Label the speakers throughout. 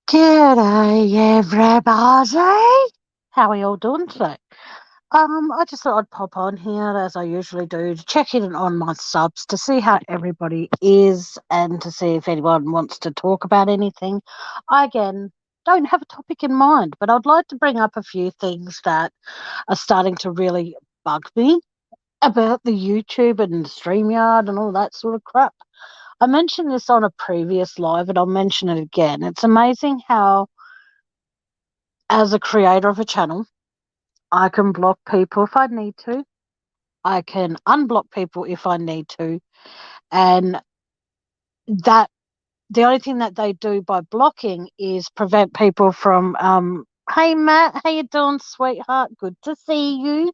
Speaker 1: G'day, everybody. How are you all doing today? I just thought I'd pop on here as I usually do to check in on my subs to see how everybody is and to see if anyone wants to talk about anything. I again don't have a topic in mind, but I'd like to bring up a few things that are starting to really bug me about the YouTube and StreamYard and all that sort of crap. I mentioned this on a previous live and I'll mention it again. It's amazing how, as a creator of a channel, I can block people if I need to. I can unblock people if I need to. And that the only thing that they do by blocking is prevent people from hey Matt, how you doing, sweetheart? Good to see you.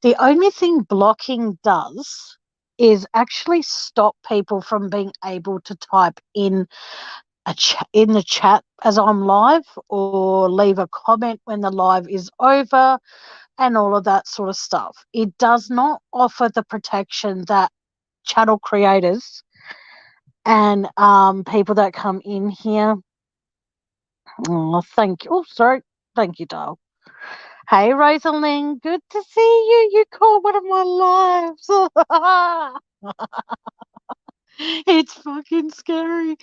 Speaker 1: The only thing blocking does is actually stop people from being able to type in in the chat as I'm live or leave a comment when the live is over and all of that sort of stuff. It does not offer the protection that channel creators and people that come in here. Oh, thank you. Oh, sorry. Thank you, Dale. Hey, Rosalind. Good to see you. You caught one of my lives. It's fucking scary.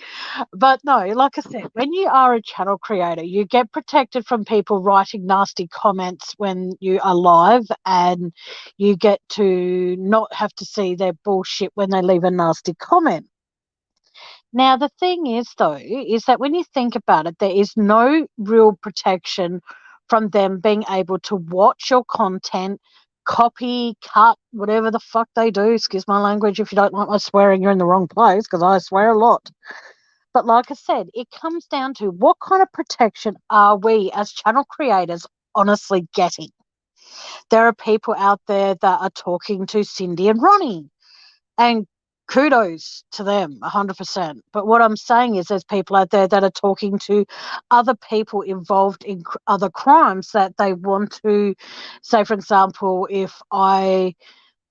Speaker 1: But no, like I said, when you are a channel creator, you get protected from people writing nasty comments when you are live, and you get to not have to see their bullshit when they leave a nasty comment. Now, the thing is, though, is that when you think about it, there is no real protection from them being able to watch your content, copy, cut, whatever the fuck they do. Excuse my language. If you don't like my swearing, you're in the wrong place because I swear a lot. But like I said, it comes down to what kind of protection are we as channel creators honestly getting? There are people out there that are talking to Cindy and Ronnie, and kudos to them 100%. But what I'm saying is there's people out there that are talking to other people involved in other crimes that they want to say. For example, if I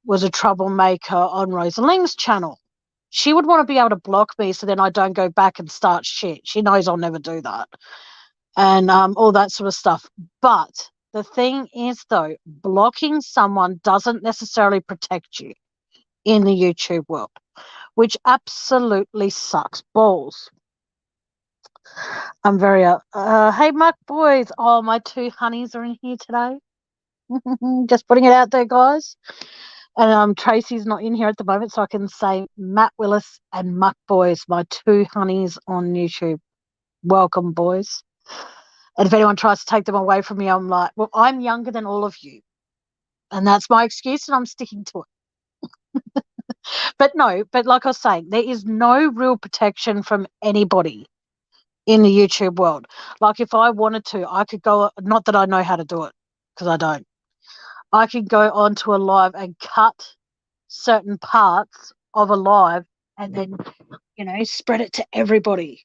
Speaker 1: was a troublemaker on Rosaling's channel, she would want to be able to block me so then I don't go back and start shit. She knows I'll never do that, and all that sort of stuff. But the thing is, though, blocking someone doesn't necessarily protect you in the YouTube world, which absolutely sucks balls. I'm very, hey, Mark boys. Oh, my two honeys are in here today. Just putting it out there, guys. And Tracy's not in here at the moment, so I can say Matt Willis and Muck Boys, my two honeys on YouTube. Welcome, boys. And if anyone tries to take them away from me, I'm like, well, I'm younger than all of you. And that's my excuse, and I'm sticking to it. But no, but like I was saying, there is no real protection from anybody in the YouTube world. Like if I wanted to, I could go, not that I know how to do it, because I don't. I could go onto a live and cut certain parts of a live and then, spread it to everybody.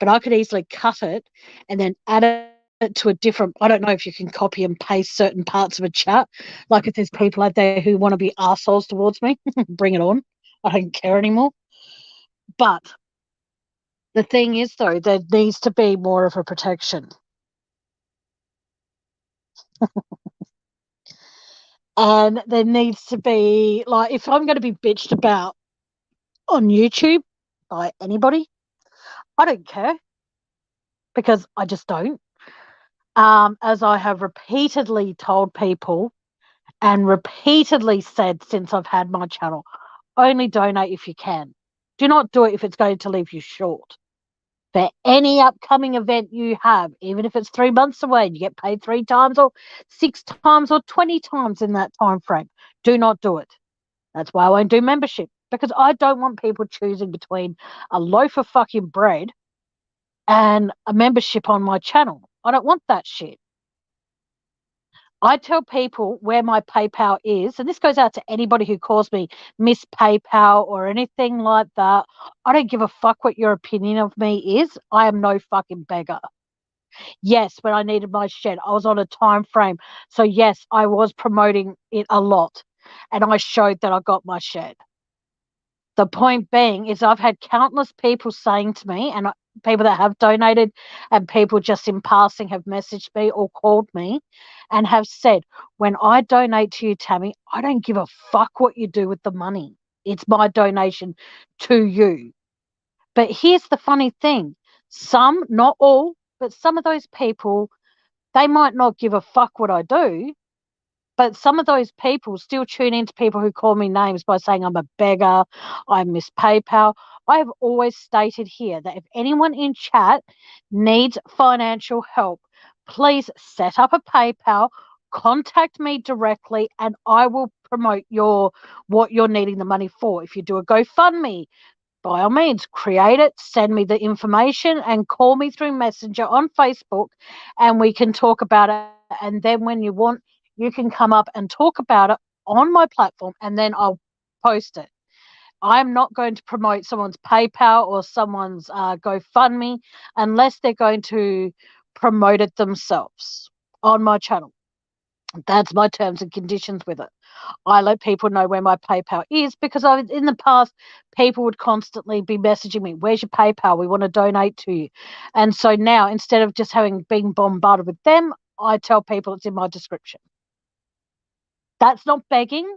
Speaker 1: But I could easily cut it and then add it to a different. I don't know if you can copy and paste certain parts of a chat. Like if there's people out there who want to be assholes towards me, bring it on. I don't care anymore. But the thing is, though, there needs to be more of a protection. And there needs to be, like, if I'm going to be bitched about on YouTube by anybody, I don't care because I just don't. As I have repeatedly told people and repeatedly said since I've had my channel, only donate if you can. Do not do it if it's going to leave you short. For any upcoming event you have, even if it's 3 months away and you get paid 3 times or 6 times or 20 times in that time frame, do not do it. That's why I won't do membership, because I don't want people choosing between a loaf of fucking bread and a membership on my channel. I don't want that shit. I tell people where my PayPal is, and this goes out to anybody who calls me Miss PayPal or anything like that. I don't give a fuck what your opinion of me is. I am no fucking beggar. Yes, when I needed my shed, I was on a time frame. So yes, I was promoting it a lot, and I showed that I got my shed. The point being is I've had countless people saying to me, and people that have donated, and people just in passing have messaged me or called me and have said, when I donate to you, Tammy, I don't give a fuck what you do with the money. It's my donation to you. But here's the funny thing. Some, not all, but some of those people, they might not give a fuck what I do, but some of those people still tune into people who call me names by saying I'm a beggar, I miss PayPal. I have always stated here that if anyone in chat needs financial help, please set up a PayPal, contact me directly, and I will promote what you're needing the money for. If you do a GoFundMe, by all means, create it, send me the information, and call me through Messenger on Facebook, and we can talk about it. And then when you want, you can come up and talk about it on my platform, and then I'll post it. I'm not going to promote someone's PayPal or someone's GoFundMe unless they're going to promote it themselves on my channel. That's my terms and conditions with it. I let people know where my PayPal is because in the past, people would constantly be messaging me, where's your PayPal? We want to donate to you. And so now, instead of just being bombarded with them, I tell people it's in my description. That's not begging,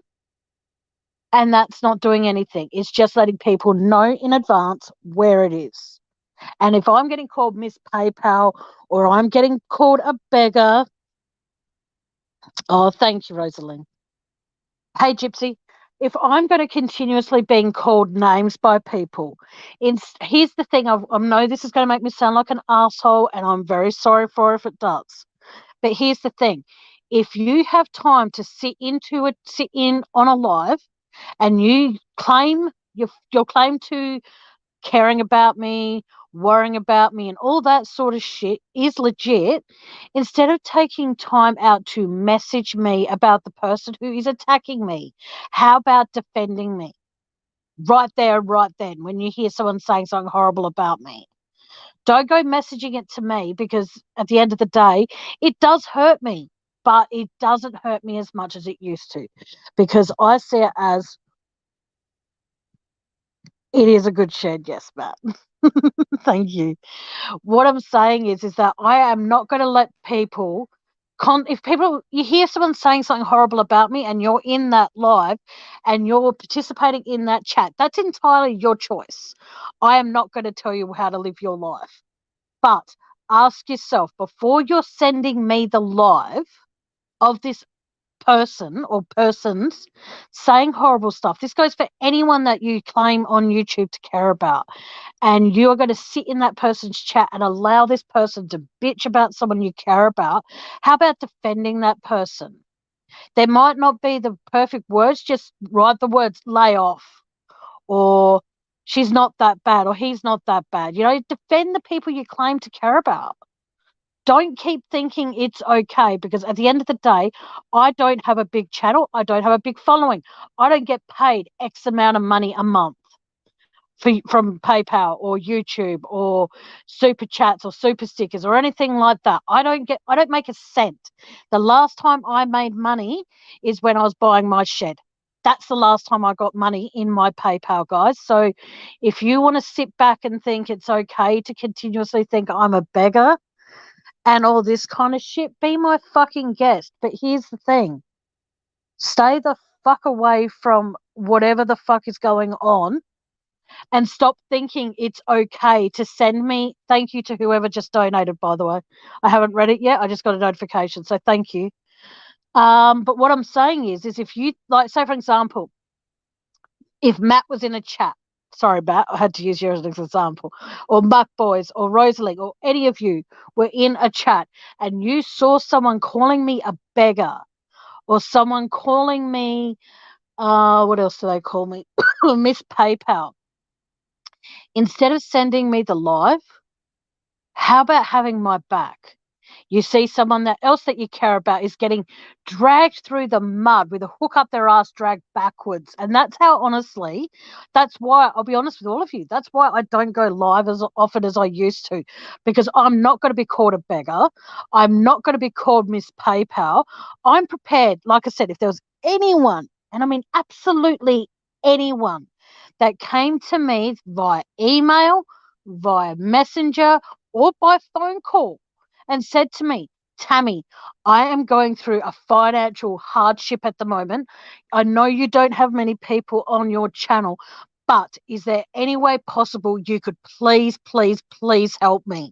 Speaker 1: and that's not doing anything. It's just letting people know in advance where it is. And if I'm getting called Miss PayPal or I'm getting called a beggar, oh, thank you, Rosalind. Hey, Gypsy, if I'm going to continuously being called names by people, here's the thing. I know this is going to make me sound like an asshole, and I'm very sorry for it if it does. But here's the thing. If you have time to sit in on a live and you claim your claim to caring about me, worrying about me, and all that sort of shit is legit, instead of taking time out to message me about the person who is attacking me, how about defending me? Right there, right then, when you hear someone saying something horrible about me. Don't go messaging it to me, because at the end of the day, it does hurt me, but it doesn't hurt me as much as it used to, because I see it as it is a good shed. Yes, Matt. Thank you. What I'm saying is that I am not going to let people if you hear someone saying something horrible about me and you're in that live and you're participating in that chat, that's entirely your choice. I am not going to tell you how to live your life. But ask yourself, before you're sending me the live of this person or persons saying horrible stuff, this goes for anyone that you claim on YouTube to care about, and you're going to sit in that person's chat and allow this person to bitch about someone you care about, how about defending that person? There might not be the perfect words, just write the words lay off, or she's not that bad, or he's not that bad. Defend the people you claim to care about. Don't keep thinking it's okay, because at the end of the day, I don't have a big channel. I don't have a big following. I don't get paid X amount of money a month from PayPal or YouTube or super chats or super stickers or anything like that. I don't make a cent. The last time I made money is when I was buying my shed. That's the last time I got money in my PayPal, guys. So if you want to sit back and think it's okay to continuously think I'm a beggar and all this kind of shit, be my fucking guest. But here's the thing. Stay the fuck away from whatever the fuck is going on, and stop thinking it's okay to send me. Thank you to whoever just donated, by the way. I haven't read it yet. I just got a notification, so thank you. But what I'm saying is if you, like, say, for example, if Matt was in a chat, sorry, Matt, I had to use you as an example, or Muck Boys or Rosalie or any of you were in a chat and you saw someone calling me a beggar, or someone calling me, what else do they call me? Miss PayPal. Instead of sending me the live, how about having my back? You see someone else that you care about is getting dragged through the mud with a hook up their ass, dragged backwards. And that's how, honestly, that's why, I'll be honest with all of you, that's why I don't go live as often as I used to, because I'm not going to be called a beggar. I'm not going to be called Miss PayPal. I'm prepared, like I said, if there was anyone, and I mean absolutely anyone, that came to me via email, via Messenger or by phone call and said to me, Tammy, I am going through a financial hardship at the moment. I know you don't have many people on your channel, but is there any way possible you could please, please, please help me?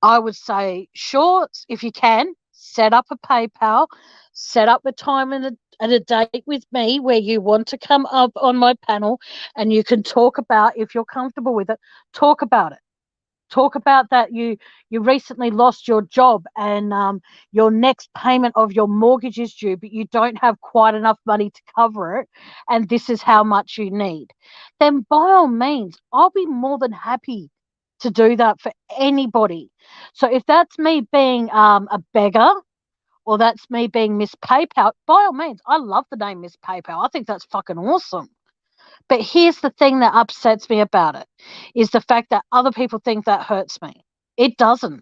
Speaker 1: I would say, sure, if you can, set up a PayPal, set up a time and a date with me where you want to come up on my panel and you can talk about, if you're comfortable with it, talk about it. Talk about that you recently lost your job and your next payment of your mortgage is due, but you don't have quite enough money to cover it, and this is how much you need. Then by all means, I'll be more than happy to do that for anybody. So if that's me being a beggar or that's me being Miss PayPal, by all means, I love the name Miss PayPal. I think that's fucking awesome. But here's the thing that upsets me about it is the fact that other people think that hurts me. It doesn't.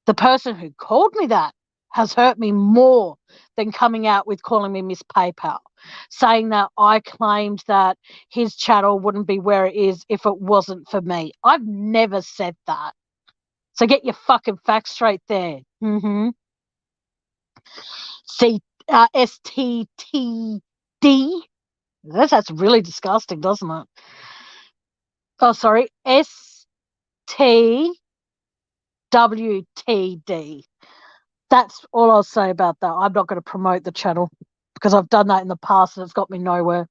Speaker 1: The person who called me that has hurt me more than coming out with calling me Miss PayPal, saying that I claimed that his channel wouldn't be where it is if it wasn't for me. I've never said that. So get your fucking facts straight there. See, STTD. That's really disgusting, doesn't it? Oh, sorry. STWTD. That's all I'll say about that. I'm not going to promote the channel because I've done that in the past and it's got me nowhere.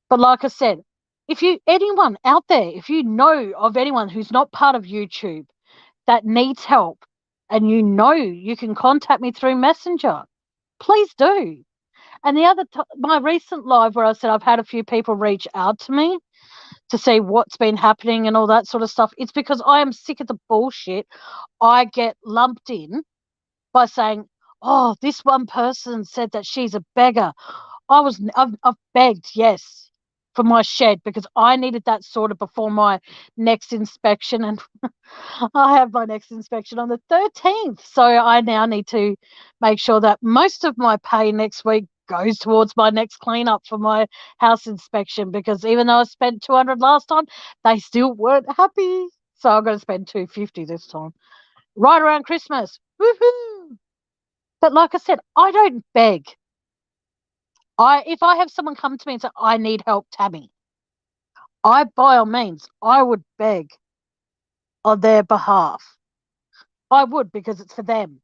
Speaker 1: But like I said, anyone out there, if you know of anyone who's not part of YouTube that needs help and you can contact me through Messenger, please do. And my recent live where I said I've had a few people reach out to me to see what's been happening and all that sort of stuff, it's because I am sick of the bullshit I get lumped in by saying, oh, this one person said that she's a beggar. I've begged, yes, for my shed because I needed that sorted before my next inspection, and I have my next inspection on the 13th. So I now need to make sure that most of my pay next week goes towards my next cleanup for my house inspection, because even though I spent 200 last time, they still weren't happy. So I'm going to spend 250 this time, right around Christmas. Woohoo! But like I said, I don't beg. If I have someone come to me and say, I need help, Tammy, by all means, I would beg on their behalf. I would, because it's for them.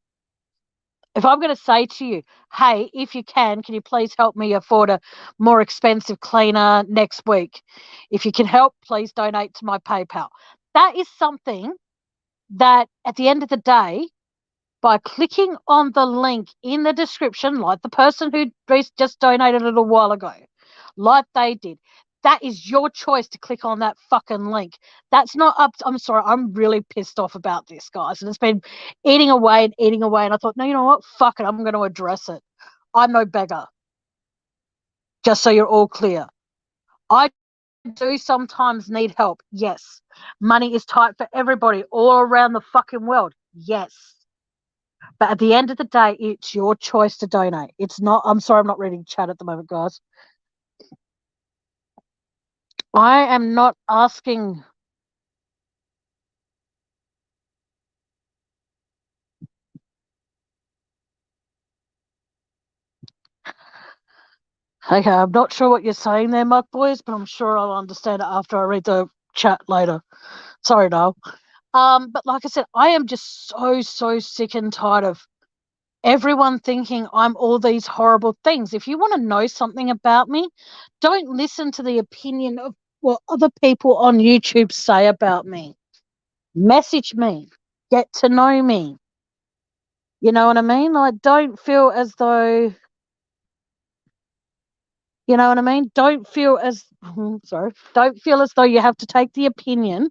Speaker 1: If I'm going to say to you, hey, if you can you please help me afford a more expensive cleaner next week? If you can help, please donate to my PayPal. That is something that at the end of the day, by clicking on the link in the description, like the person who just donated a little while ago, like they did, that is your choice to click on that fucking link. That's not up. I'm sorry. I'm really pissed off about this, guys. And it's been eating away and eating away. And I thought, no, you know what? Fuck it. I'm going to address it. I'm no beggar. Just so you're all clear. I do sometimes need help. Yes. Money is tight for everybody all around the fucking world. Yes. But at the end of the day, it's your choice to donate. It's not, I'm sorry, I'm not reading chat at the moment, guys. I am not asking. Okay, I'm not sure what you're saying there, Muck Boys, but I'm sure I'll understand it after I read the chat later. Sorry, Noel. But like I said, I am just so sick and tired of everyone thinking I'm all these horrible things. If you want to know something about me, don't listen to the opinion of what other people on YouTube say about me. Message me. Get to know me. You know what I mean? I don't feel as though, you know what I mean? Don't feel as though you have to take the opinion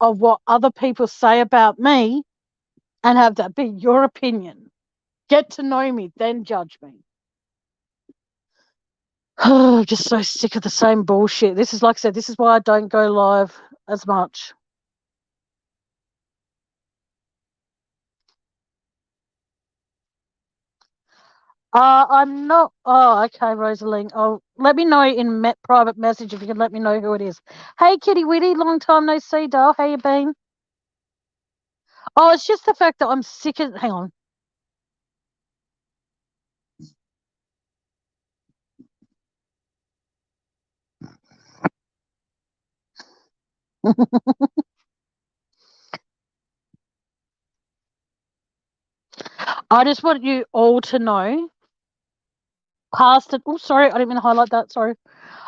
Speaker 1: of what other people say about me and have that be your opinion. Get to know me, then judge me. I'm just so sick of the same bullshit. This is, like I said, this is why I don't go live as much. I'm not. Oh, okay, Rosalie. Oh, let me know in private message if you can let me know who it is. Hey, Kitty Witty, long time no see, doll. How you been? Oh, it's just the fact that I'm sick of. Hang on. I just want you all to know, past and oh, sorry, I didn't mean to highlight that. Sorry.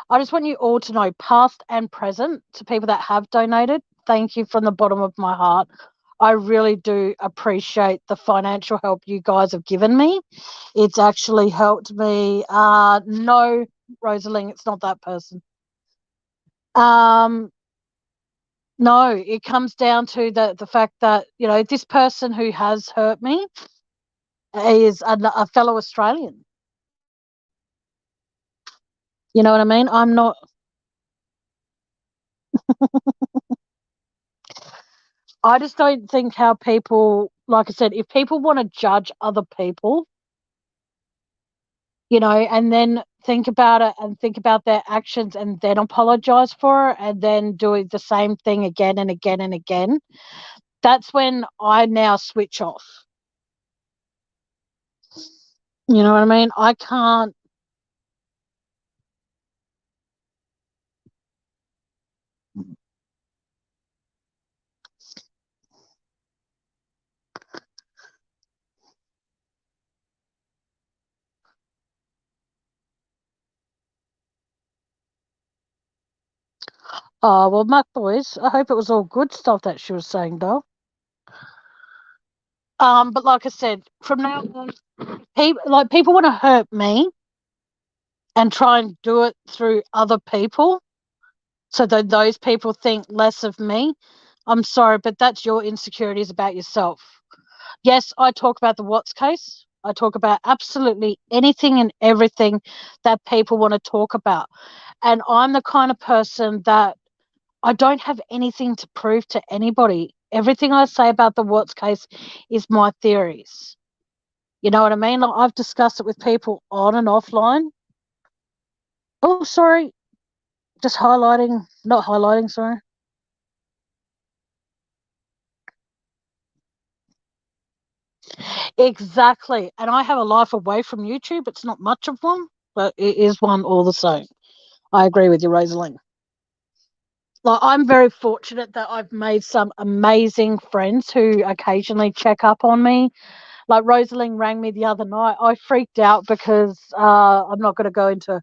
Speaker 1: I just want you all to know, past and present, to people that have donated. Thank you from the bottom of my heart. I really do appreciate the financial help you guys have given me. It's actually helped me. No, Rosalie, it's not that person. Um, no, it comes down to the fact that, this person who has hurt me is a fellow Australian. You know what I mean? I'm not. I just don't think how people, like I said, if people want to judge other people, and then think about it and think about their actions and then apologize for it and then do the same thing again and again and again, that's when I now switch off. You know what I mean? I can't. Oh, well, Muck Boys, I hope it was all good stuff that she was saying, though. But like I said, from now on, people want to hurt me and try and do it through other people so that those people think less of me. I'm sorry, but that's your insecurities about yourself. Yes, I talk about the Watts case. I talk about absolutely anything and everything that people want to talk about. And I'm the kind of person that I don't have anything to prove to anybody. Everything I say about the Watts case is my theories. You know what I mean? Like, I've discussed it with people on and offline. Oh, sorry. Just highlighting, not highlighting, sorry. Exactly. And I have a life away from YouTube. It's not much of one, but it is one all the same. I agree with you, Rosalind. Like, I'm very fortunate that I've made some amazing friends who occasionally check up on me. Like, Rosalind rang me the other night. I freaked out because I'm not going to go into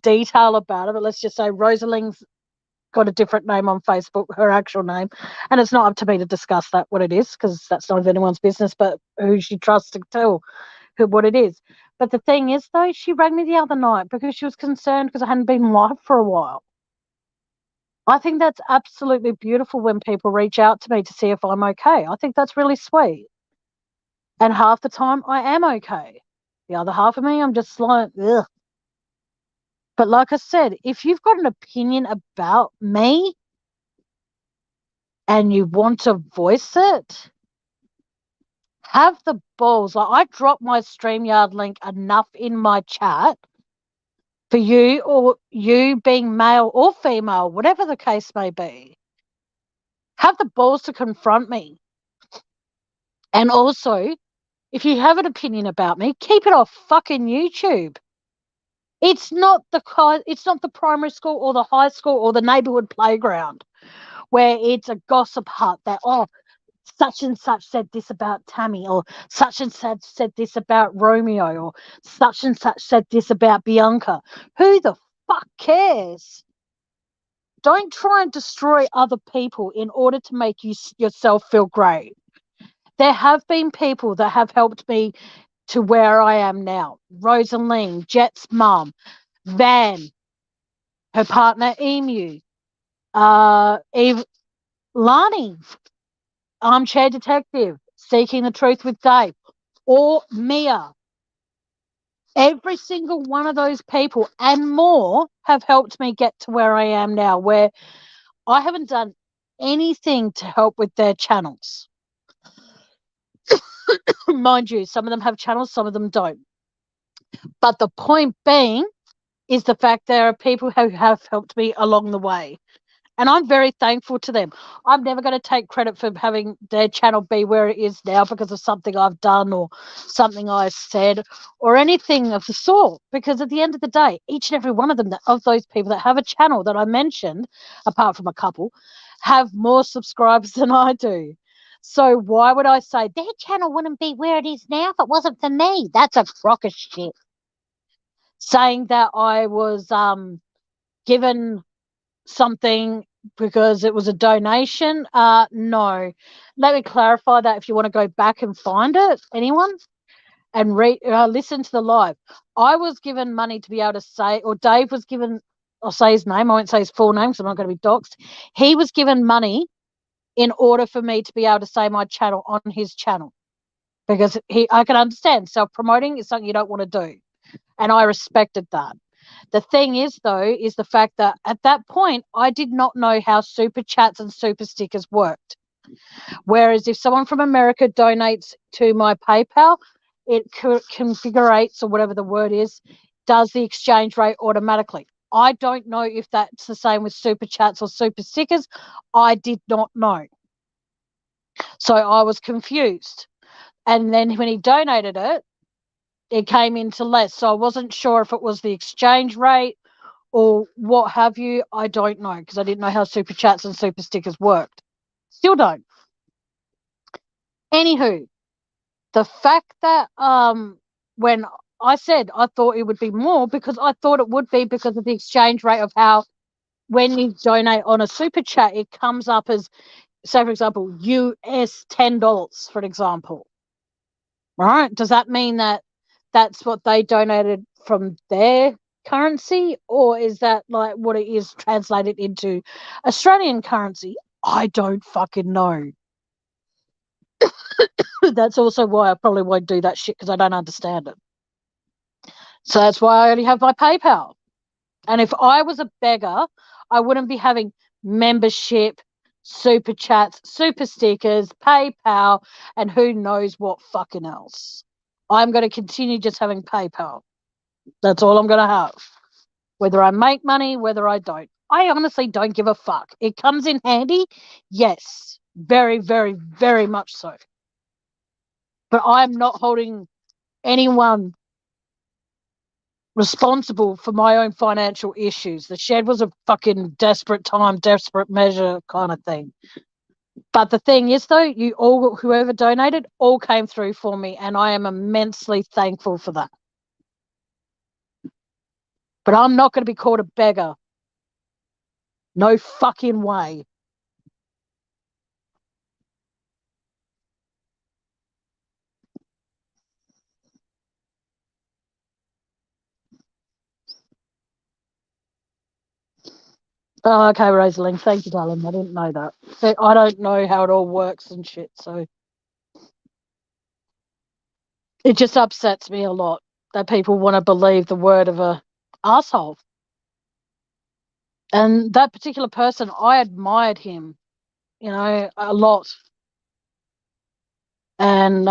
Speaker 1: detail about it, but let's just say Rosalind's got a different name on Facebook, her actual name. And it's not up to me to discuss that, what it is, because that's not anyone's business, but who she trusts to tell what it is. But the thing is, though, she rang me the other night because she was concerned because I hadn't been live for a while. I think that's absolutely beautiful when people reach out to me to see if I'm okay. I think that's really sweet. And half the time I am okay. The other half of me, I'm just like, ugh. But like I said, if you've got an opinion about me and you want to voice it, have the balls. Like, I dropped my StreamYard link enough in my chat for you, or you being male or female, whatever the case may be, have the balls to confront me. And also, if you have an opinion about me, keep it off fucking YouTube. It's not the primary school or the high school or the neighborhood playground where it's a gossip hut that, oh, such and such said this about Tammy, or such and such said this about Romeo, or such and such said this about Bianca. Who the fuck cares? Don't try and destroy other people in order to make yourself feel great. There have been people that have helped me to where I am now. Rosaline, Jet's mum, Van, her partner Emu, Eve, Lani, Armchair Detective, Seeking the Truth with Dave, or Mia. Every single one of those people and more have helped me get to where I am now, where I haven't done anything to help with their channels. Mind you, some of them have channels, some of them don't. But the point being is the fact there are people who have helped me along the way. And I'm very thankful to them. I'm never going to take credit for having their channel be where it is now because of something I've done or something I said or anything of the sort. Because at the end of the day, each and every one of them, of those people that have a channel that I mentioned, apart from a couple, have more subscribers than I do. So why would I say their channel wouldn't be where it is now if it wasn't for me? That's a crock of shit. Saying that I was given something because it was a donation. No. Let me clarify that if you want to go back and find it, anyone, and listen to the live. I was given money to be able to say, or Dave was given, I'll say his name, I won't say his full name because I'm not going to be doxxed. He was given money in order for me to be able to say my channel on his channel because I can understand self-promoting is something you don't want to do. And I respected that. The thing is, though, is the fact that at that point, I did not know how super chats and super stickers worked. Whereas if someone from America donates to my PayPal, it configurates, or whatever the word is, does the exchange rate automatically. I don't know if that's the same with super chats or super stickers. I did not know. So I was confused. And then when he donated it, it came into less. So I wasn't sure if it was the exchange rate or what have you. I don't know because I didn't know how super chats and super stickers worked. Still don't. Anywho, the fact that when I said I thought it would be more because I thought it would be because of the exchange rate of how when you donate on a super chat, it comes up as, say, for example, US $10, for example. Right? Does that mean that that's what they donated from their currency, or is that like what it is translated into Australian currency? I don't fucking know. That's also why I probably won't do that shit because I don't understand it. So that's why I only have my PayPal. And if I was a beggar, I wouldn't be having membership, super chats, super stickers, PayPal, and who knows what fucking else. I'm going to continue just having PayPal. That's all I'm going to have. Whether I make money, whether I don't. I honestly don't give a fuck. It comes in handy. Yes. Very, very, very much so. But I'm not holding anyone responsible for my own financial issues. The shed was a fucking desperate time, desperate measure kind of thing. But the thing is, though, you all, whoever donated, all came through for me, and I am immensely thankful for that. But I'm not going to be called a beggar. No fucking way. Oh, okay, Rosalind. Thank you, darling. I didn't know that. I don't know how it all works and shit, so it just upsets me a lot that people want to believe the word of a asshole. And that particular person, I admired him, a lot. And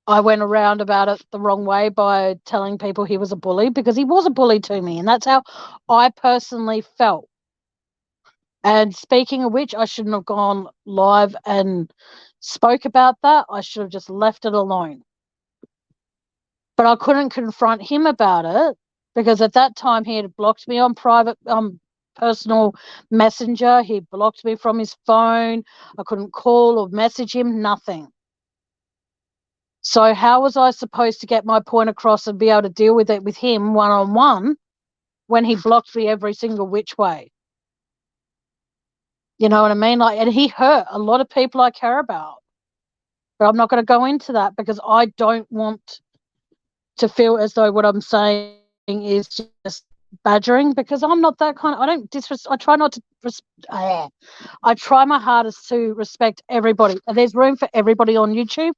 Speaker 1: I went around about it the wrong way by telling people he was a bully because he was a bully to me, and that's how I personally felt. And speaking of which, I shouldn't have gone live and spoke about that. I should have just left it alone. But I couldn't confront him about it because at that time he had blocked me on private personal messenger. He blocked me from his phone. I couldn't call or message him, nothing. So how was I supposed to get my point across and be able to deal with it with him one-on-one when he blocked me every single which way? You know what I mean? And he hurt a lot of people I care about. But I'm not going to go into that because I don't want to feel as though what I'm saying is just badgering, because I'm not that kind of, I try not to, I try my hardest to respect everybody. There's room for everybody on YouTube.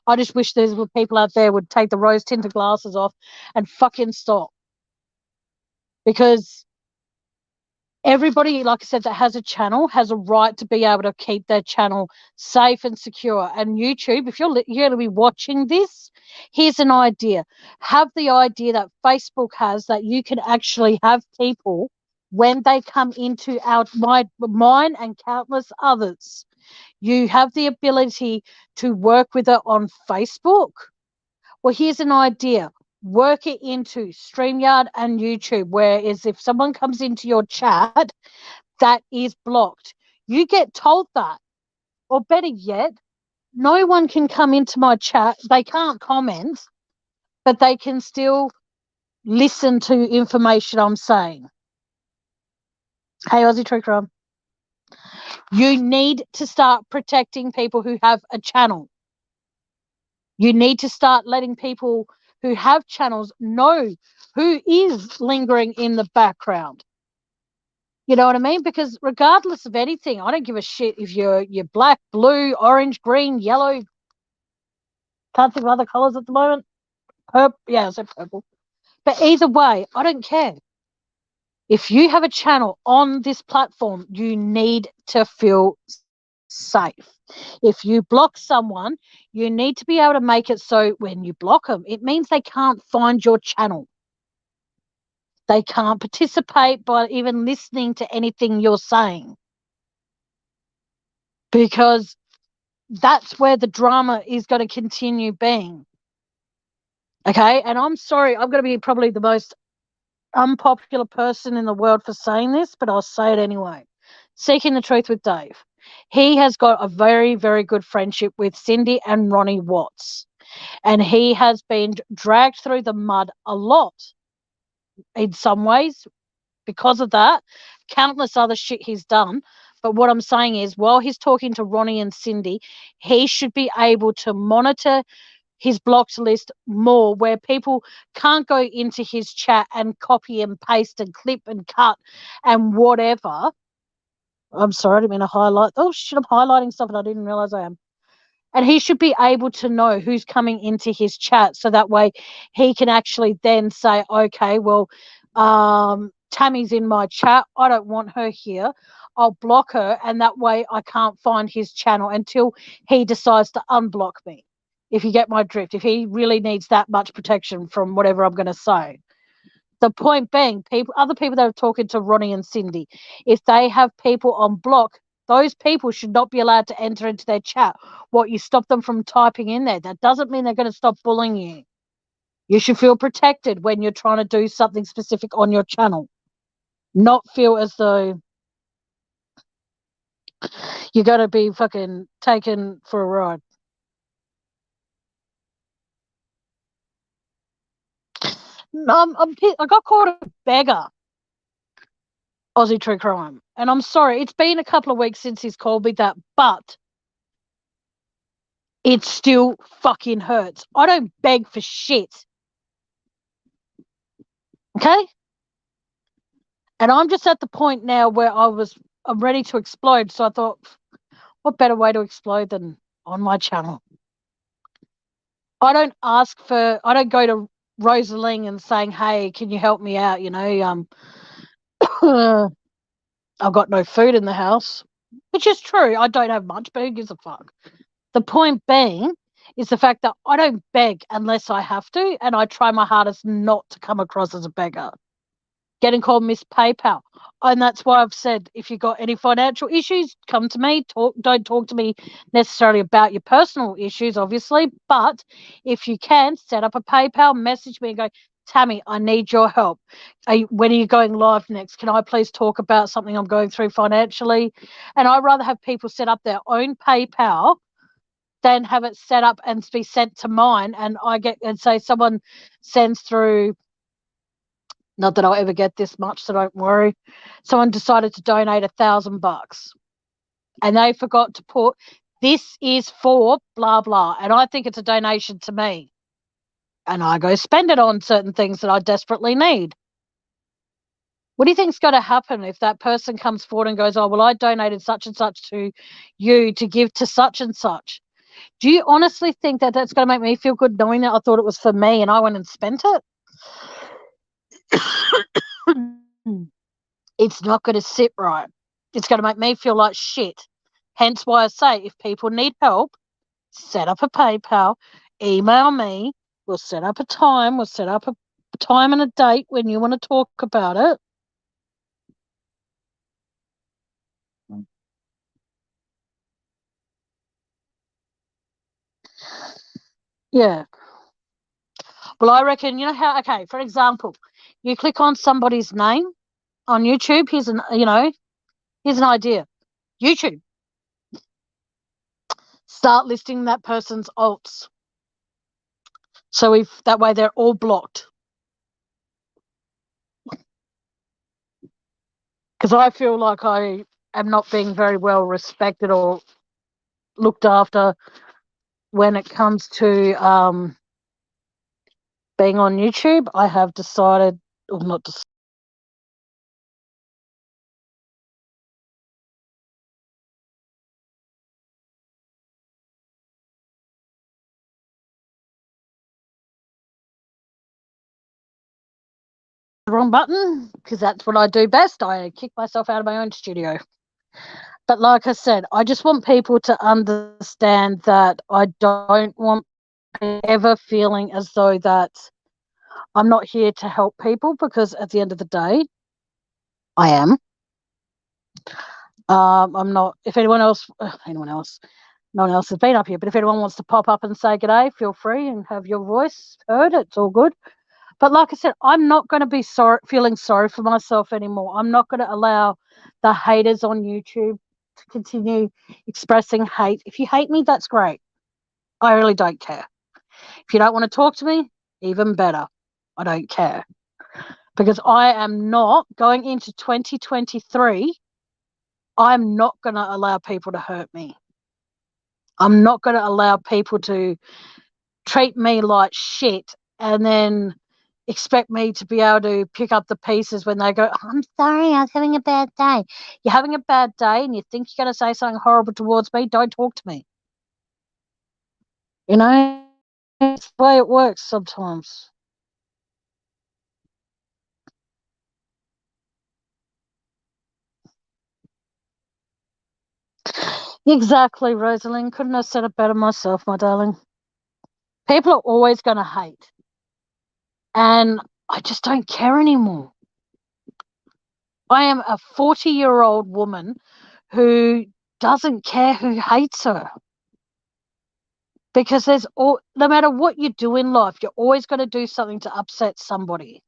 Speaker 1: I just wish there were people out there would take the rose tinted glasses off and fucking stop. Because everybody, like I said, that has a channel has a right to be able to keep their channel safe and secure. And YouTube, if you're going to be watching this, Here's an idea. Have the idea that Facebook has, that you can actually have people, when they come into mine and countless others, you have the ability to work with it on Facebook. Well, here's an idea. Work it into StreamYard and YouTube, whereas if someone comes into your chat, that is blocked. You get told that. Or better yet, no one can come into my chat. They can't comment, but they can still listen to information I'm saying. Hey, Aussie True Crime. You need to start protecting people who have a channel. You need to start letting people who have channels know who is lingering in the background. You know what I mean? Because regardless of anything, I don't give a shit if you're black, blue, orange, green, yellow. Can't think of other colours at the moment. Purple. Yeah, I said purple. But either way, I don't care. If you have a channel on this platform, you need to feel safe. If you block someone, you need to be able to make it so when you block them, it means they can't find your channel. They can't participate by even listening to anything you're saying, because that's where the drama is going to continue being. Okay, and I'm sorry, I'm going to be probably the most unpopular person in the world for saying this, but I'll say it anyway. Seeking the Truth with Dave. He has got a very, very good friendship with Cindy and Ronnie Watts, and he has been dragged through the mud a lot in some ways because of that. Countless other shit he's done. But what I'm saying is, while he's talking to Ronnie and Cindy, he should be able to monitor his blocked list more, where people can't go into his chat and copy and paste and clip and cut and whatever. I'm sorry, I didn't mean to highlight. Oh shit, I'm highlighting stuff and I didn't realize I am. And he should be able to know who's coming into his chat, so that way he can actually then say, okay, well, Tammy's in my chat. I don't want her here. I'll block her, and that way I can't find his channel until he decides to unblock me. If you get my drift, if he really needs that much protection from whatever I'm going to say. The point being, other people that are talking to Ronnie and Cindy, if they have people on block, those people should not be allowed to enter into their chat. What, you stop them from typing in there? That doesn't mean they're going to stop bullying you. You should feel protected when you're trying to do something specific on your channel. Not feel as though you're going to be fucking taken for a ride. I got called a beggar, Aussie True Crime. And I'm sorry, it's been a couple of weeks since he's called me that, but it still fucking hurts. I don't beg for shit. Okay? And I'm just at the point now where I'm ready to explode. So I thought, what better way to explode than on my channel? I don't go to Rosalie and saying, hey, can you help me out? You know, I've got no food in the house, which is true. I don't have much, but who gives a fuck? The point being is the fact that I don't beg unless I have to, and I try my hardest not to come across as a beggar. Getting called Miss PayPal. And that's why I've said, if you've got any financial issues, come to me. Don't talk to me necessarily about your personal issues, obviously, but if you can, set up a PayPal, message me and go, Tammy, I need your help. When are you going live next? Can I please talk about something I'm going through financially? And I'd rather have people set up their own PayPal than have it set up and be sent to mine, and say someone sends through, not that I'll ever get this much, so don't worry. Someone decided to donate $1,000 and they forgot to put, this is for blah, blah. And I think it's a donation to me. And I go spend it on certain things that I desperately need. What do you think's going to happen if that person comes forward and goes, oh, well, I donated such and such to you to give to such and such? Do you honestly think that that's going to make me feel good knowing that I thought it was for me and I went and spent it? It's not going to sit right. It's going to make me feel like shit. Hence why I say, if people need help, set up a PayPal. email me. We'll set up a time. We'll set up a time and a date when you want to talk about it. Yeah. Well, I reckon, you know how, okay, for example, you click on somebody's name on YouTube. Here's an idea. YouTube. Start listing that person's alts. So if that way they're all blocked. Because I feel like I am not being very well respected or looked after when it comes to being on YouTube. I have decided, or not decided, the wrong button, because that's what I do best. I kick myself out of my own studio. But like I said, I just want people to understand that I don't want ever feeling as though that I'm not here to help people, because at the end of the day, I am. I'm not. If no one else has been up here, but if anyone wants to pop up and say g'day, feel free and have your voice heard. It's all good. But like I said, I'm not going to be feeling sorry for myself anymore. I'm not going to allow the haters on YouTube to continue expressing hate. If you hate me, that's great. I really don't care. If you don't want to talk to me, even better. I don't care. Because I am not going into 2023. I'm not going to allow people to hurt me. I'm not going to allow people to treat me like shit and then expect me to be able to pick up the pieces when they go, I'm sorry, I was having a bad day. You're having a bad day and you think you're going to say something horrible towards me, don't talk to me. You know, it's the way it works sometimes. Exactly, Rosalind. Couldn't have said it better myself, my darling. People are always going to hate. And I just don't care anymore. I am a 40-year-old woman who doesn't care who hates her. Because no matter what you do in life, you're always going to do something to upset somebody.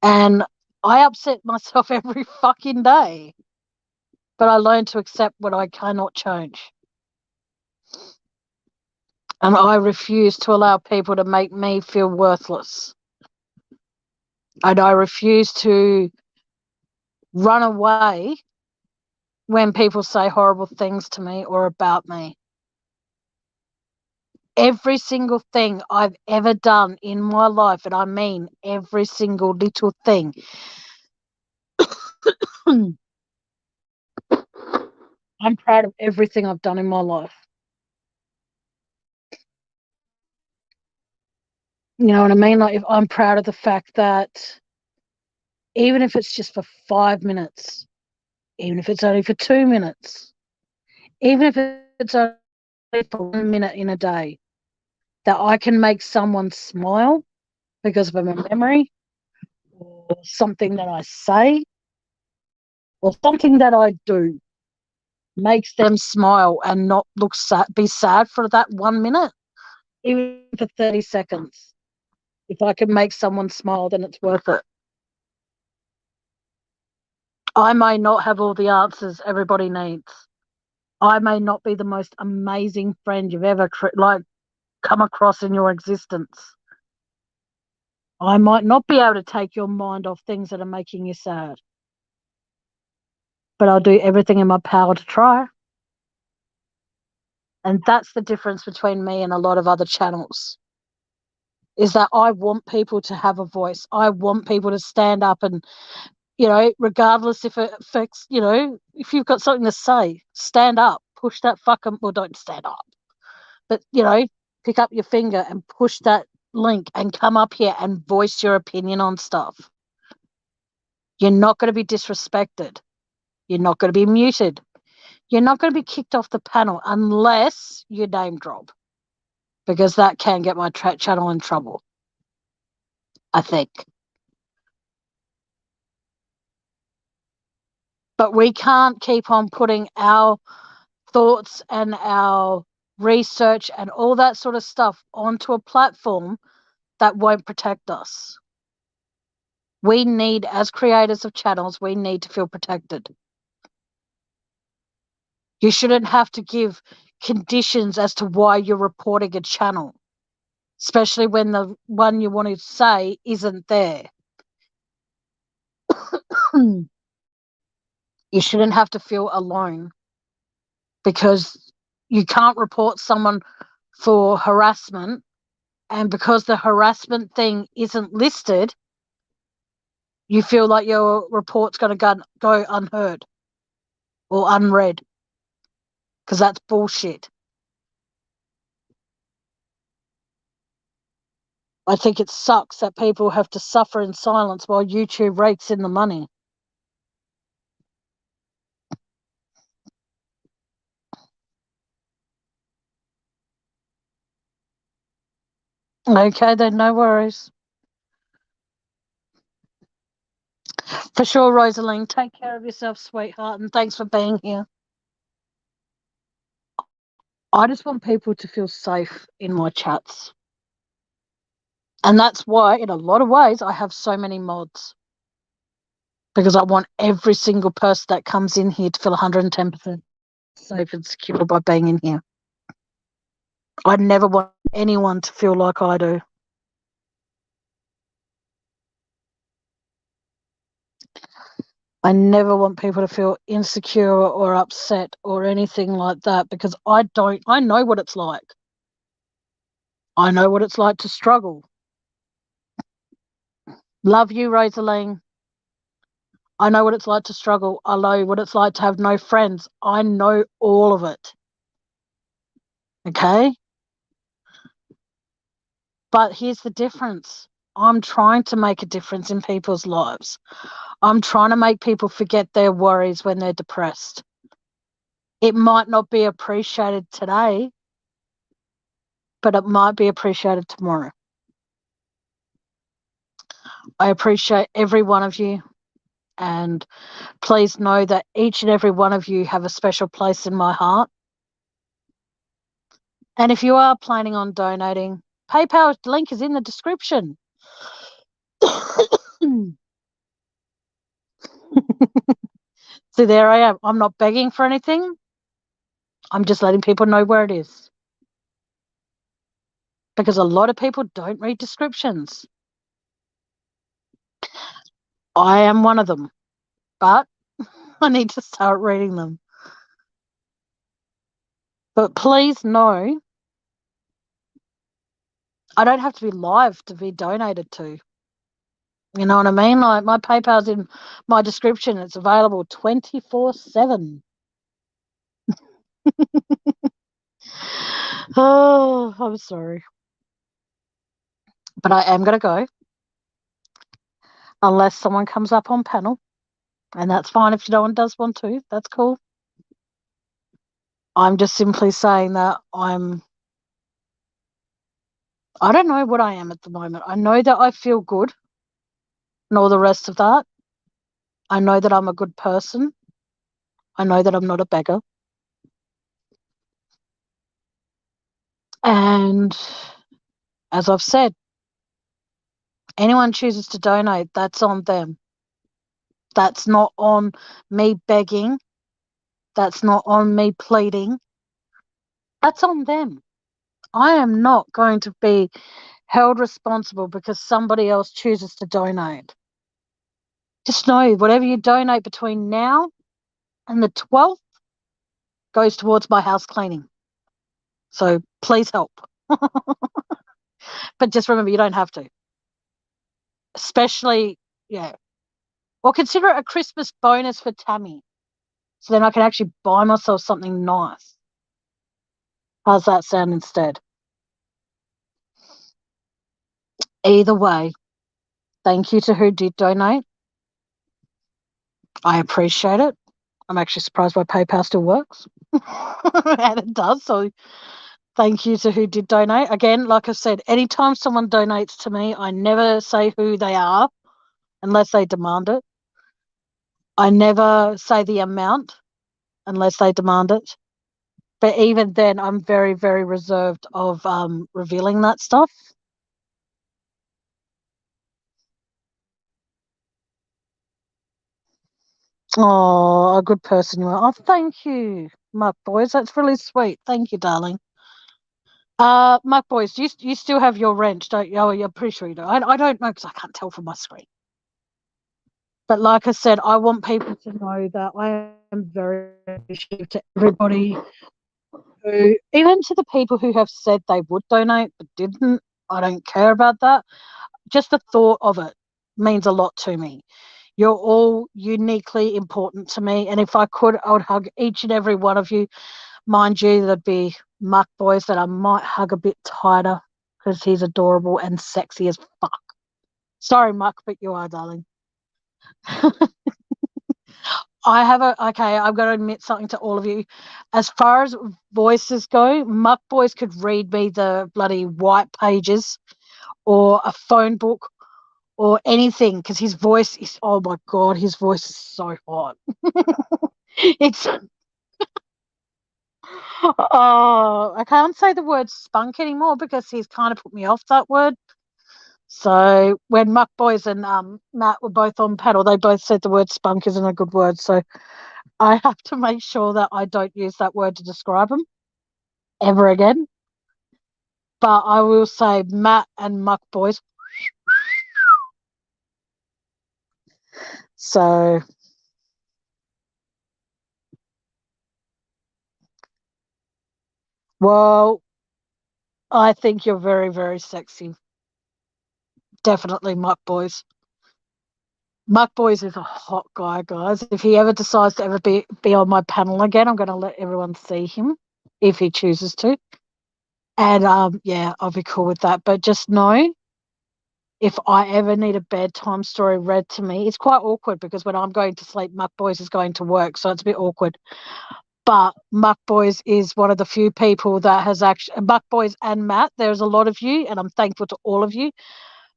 Speaker 1: And I upset myself every fucking day. But I learn to accept what I cannot change. And I refuse to allow people to make me feel worthless. And I refuse to run away when people say horrible things to me or about me. Every single thing I've ever done in my life, and I mean every single little thing, I'm proud of everything I've done in my life. You know what I mean? Like, if I'm proud of the fact that even if it's just for 5 minutes, even if it's only for 2 minutes, even if it's only for 1 minute in a day, that I can make someone smile because of a memory or something that I say or something that I do makes them smile and not look sad, be sad for that 1 minute, even for 30 seconds. If I can make someone smile, then it's worth it. I may not have all the answers everybody needs. I may not be the most amazing friend you've ever come across in your existence. I might not be able to take your mind off things that are making you sad. But I'll do everything in my power to try. And that's the difference between me and a lot of other channels, is that I want people to have a voice. I want people to stand up and, regardless if it affects, if you've got something to say, stand up, push that don't stand up, but, pick up your finger and push that link and come up here and voice your opinion on stuff. You're not going to be disrespected. You're not going to be muted. You're not going to be kicked off the panel unless you name drop. because that can get my channel in trouble, I think. But we can't keep on putting our thoughts and our research and all that sort of stuff onto a platform that won't protect us. We need, as creators of channels, we need to feel protected. You shouldn't have to give conditions as to why you're reporting a channel, especially when the one you want to say isn't there. You shouldn't have to feel alone, because you can't report someone for harassment, and because the harassment thing isn't listed, you feel like your report's going to go unheard or unread, because that's bullshit. I think it sucks that people have to suffer in silence while YouTube rakes in the money. Okay, then, no worries. For sure, Rosaline. Take care of yourself, sweetheart, and thanks for being here. I just want people to feel safe in my chats. And that's why, in a lot of ways, I have so many mods. Because I want every single person that comes in here to feel 110% safe and secure by being in here. I never want anyone to feel like I do. I never want people to feel insecure or upset or anything like that, because I know what it's like. I know what it's like to struggle. Love you, Rosaline. I know what it's like to struggle. I know what it's like to have no friends. I know all of it. Okay? But here's the difference. I'm trying to make a difference in people's lives. I'm trying to make people forget their worries when they're depressed. It might not be appreciated today, but it might be appreciated tomorrow. I appreciate every one of you, and please know that each and every one of you have a special place in my heart. And if you are planning on donating, PayPal link is in the description. See, there I am. I'm not begging for anything. I'm just letting people know where it is. Because a lot of people don't read descriptions. I am one of them, but I need to start reading them. But please know, I don't have to be live to be donated to. You know what I mean? Like, my PayPal's in my description. It's available 24/7. Oh, I'm sorry. But I am going to go. Unless someone comes up on panel. And that's fine if no one does want to. That's cool. I'm just simply saying that I don't know what I am at the moment. I know that I feel good and all the rest of that. I know that I'm a good person. I know that I'm not a beggar. And as I've said, anyone chooses to donate, that's on them. That's not on me begging. That's not on me pleading. That's on them. I am not going to be held responsible because somebody else chooses to donate. Just know, whatever you donate between now and the 12th goes towards my house cleaning. So please help. But just remember, you don't have to. Especially, yeah. Or consider it a Christmas bonus for Tammy. So then I can actually buy myself something nice. How's that sound instead? Either way, thank you to who did donate. I appreciate it. I'm actually surprised my PayPal still works. And it does. So Thank you to who did donate. Again, like I said, anytime someone donates to me, I never say who they are unless they demand it. I never say the amount unless they demand it. But even then, I'm very, very reserved of revealing that stuff. Oh, a good person you are. Oh, thank you, Mark Boys. That's really sweet. Thank you, darling. Mark Boys, you still have your wrench, don't you? Oh, you're pretty sure you do. I don't know because I can't tell from my screen. But like I said, I want people to know that I am very appreciative to everybody who, even to the people who have said they would donate but didn't. I don't care about that. Just the thought of it means a lot to me. You're all uniquely important to me. And if I could, I would hug each and every one of you. Mind you, there'd be Mark Boys that I might hug a bit tighter because he's adorable and sexy as fuck. Sorry, Mark, but you are, darling. Okay, I've got to admit something to all of you. As far as voices go, Muck Boys could read me the bloody white pages or a phone book or anything because his voice is, oh my God, his voice is so hot. It's, oh, I can't say the word spunk anymore because he's kind of put me off that word. So when Muck Boys and Matt were both on paddle, they both said the word spunk isn't a good word. So I have to make sure that I don't use that word to describe him ever again. But I will say Matt and Muck Boys. So, well, I think you're very, very sexy. Definitely Muck Boys. Muck Boys is a hot guy, guys. If he ever decides to ever be on my panel again, I'm going to let everyone see him if he chooses to. And yeah, I'll be cool with that. But just know if I ever need a bedtime story read to me, it's quite awkward because when I'm going to sleep, Muck Boys is going to work. So it's a bit awkward. But Muck Boys is one of the few people that has actually, Muck Boys and Matt, there's a lot of you, and I'm thankful to all of you.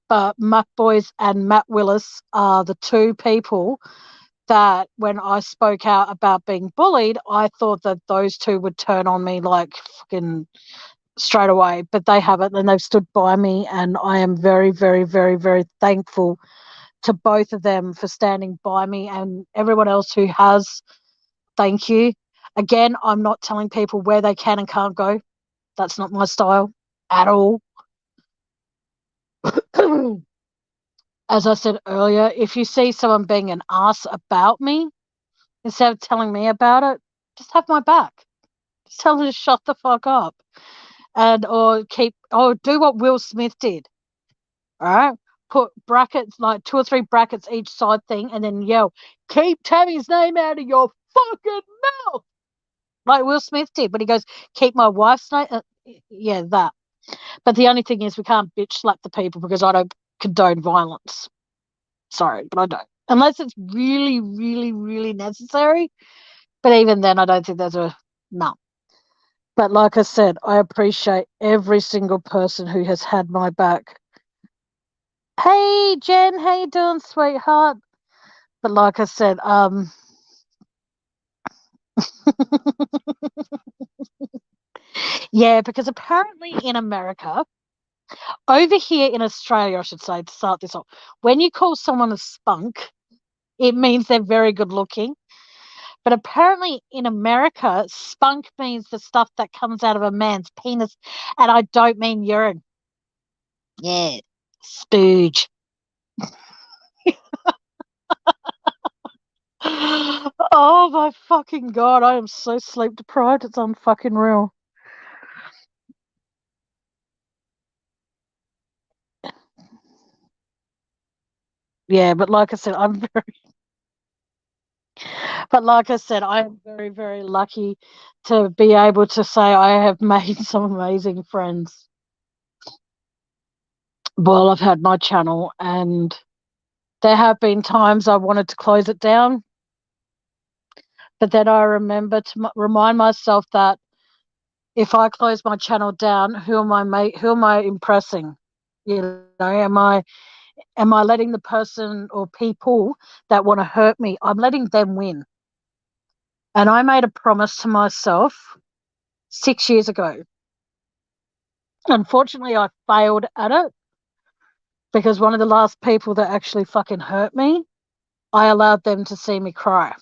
Speaker 1: But Muck Boys and Matt Willis are the two people that when I spoke out about being bullied, I thought that those two would turn on me like fucking straight away, but they haven't, and they've stood by me, and I am very, very, very, very thankful to both of them for standing by me and everyone else who has. Thank you. Again, I'm not telling people where they can and can't go. That's not my style at all. As I said earlier, if you see someone being an ass about me, instead of telling me about it, just have my back. Just tell them to shut the fuck up. And or do what Will Smith did. All right. Put brackets, like 2 or 3 brackets each side thing, and then yell, keep Tammy's name out of your fucking mouth. Like Will Smith did, but he goes, keep my wife's name. Yeah, that. But the only thing is, we can't bitch slap the people because I don't condone violence. Sorry, but I don't. Unless it's really, really, really necessary. But even then, I don't think there's a no. But like I said, I appreciate every single person who has had my back. Hey, Jen, how you doing, sweetheart? But like I said, yeah, because apparently in America, over here in Australia, I should say, to start this off, when you call someone a spunk, it means they're very good looking. But apparently in America, spunk means the stuff that comes out of a man's penis. And I don't mean urine. Yeah, spooge. Oh my fucking God, I am so sleep deprived. It's unfucking real. Yeah, but like I said, I'm very, very lucky to be able to say I have made some amazing friends while I've had my channel, and there have been times I wanted to close it down, but then I remember to remind myself that if I close my channel down, who am I impressing? You know, am I letting the person or people that want to hurt me, I'm letting them win. And I made a promise to myself 6 years ago. Unfortunately, I failed at it because one of the last people that actually fucking hurt me, I allowed them to see me cry.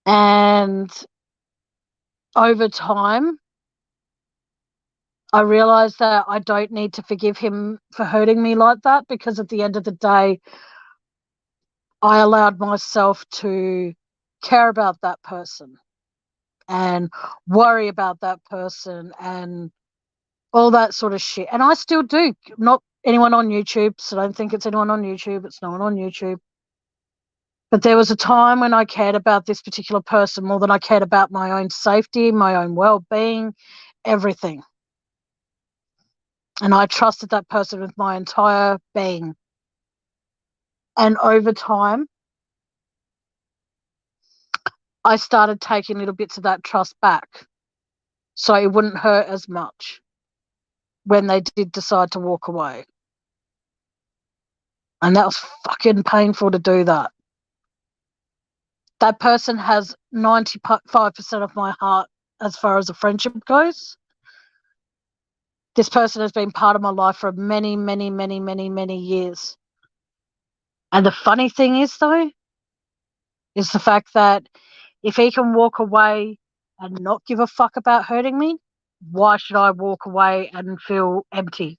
Speaker 1: And over time, I realized that I don't need to forgive him for hurting me like that, because at the end of the day, I allowed myself to care about that person and worry about that person and all that sort of shit. And I still do. Not anyone on YouTube, so don't think it's anyone on YouTube. It's no one on YouTube. But there was a time when I cared about this particular person more than I cared about my own safety, my own well-being, everything. And I trusted that person with my entire being. And over time, I started taking little bits of that trust back so it wouldn't hurt as much when they did decide to walk away. And that was fucking painful to do that. That person has 95% of my heart as far as a friendship goes. This person has been part of my life for many, many, many, many, many years. And the funny thing is, though, is the fact that if he can walk away and not give a fuck about hurting me, why should I walk away and feel empty?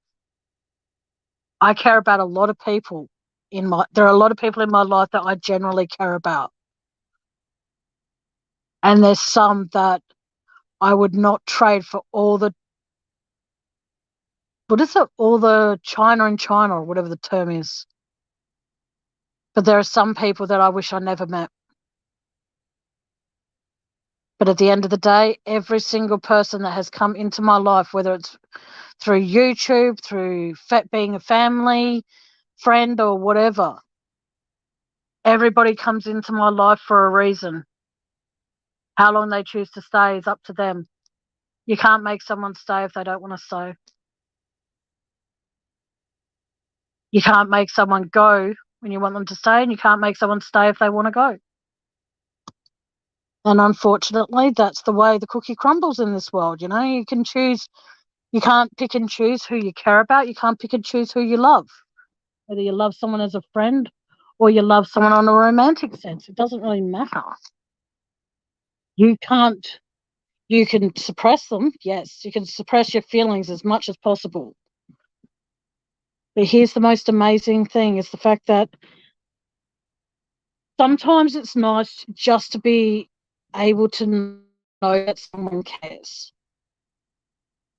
Speaker 1: I care about a lot of people there are a lot of people in my life that I generally care about. And there's some that I would not trade for all the China in China, or whatever the term is. But there are some people that I wish I never met. But at the end of the day, every single person that has come into my life, whether it's through YouTube, through being a family, friend, or whatever, everybody comes into my life for a reason. How long they choose to stay is up to them. You can't make someone stay if they don't want to stay. You can't make someone go when you want them to stay, and you can't make someone stay if they want to go. And unfortunately, that's the way the cookie crumbles in this world. You know, you can't pick and choose who you care about. You can't pick and choose who you love. Whether you love someone as a friend or you love someone on a romantic sense, it doesn't really matter. You can suppress them, yes. You can suppress your feelings as much as possible. But here's the most amazing thing, is the fact that sometimes it's nice just to be able to know that someone cares.